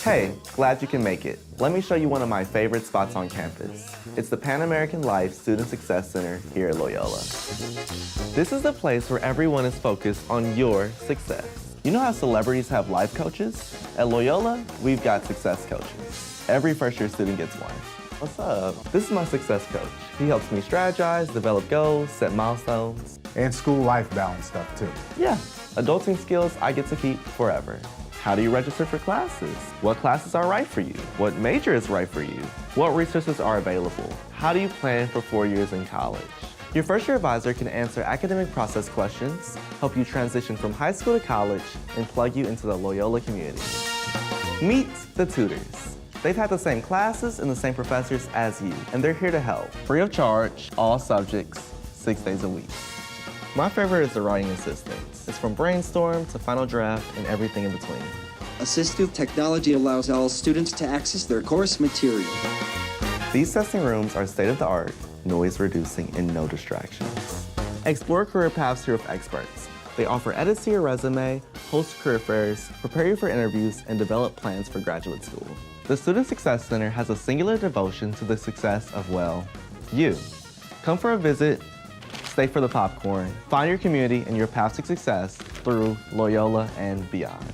Hey, glad you can make it. Let me show you one of my favorite spots on campus. It's the Pan American Life Student Success Center here at Loyola. This is the place where everyone is focused on your success. You know how celebrities have life coaches? At Loyola, we've got success coaches. Every first-year student gets one. What's up? This is my success coach. He helps me strategize, develop goals, set milestones. And school life balance stuff too. Yeah, adulting skills I get to keep forever. How do you register for classes? What classes are right for you? What major is right for you? What resources are available? How do you plan for 4 years in college? Your first-year advisor can answer academic process questions, help you transition from high school to college, and plug you into the Loyola community. Meet the tutors. They've had the same classes and the same professors as you, and they're here to help. Free of charge, all subjects, 6 days a week. My favorite is the writing assistants. It's from brainstorm to final draft and everything in between. Assistive technology allows all students to access their course material. These testing rooms are state-of-the-art, noise-reducing, and no distractions. Explore career paths here with experts. They offer edits to your resume, host career fairs, prepare you for interviews, and develop plans for graduate school. The Student Success Center has a singular devotion to the success of, well, you. Come for a visit, stay for the popcorn, find your community and your path to success through Loyola and beyond.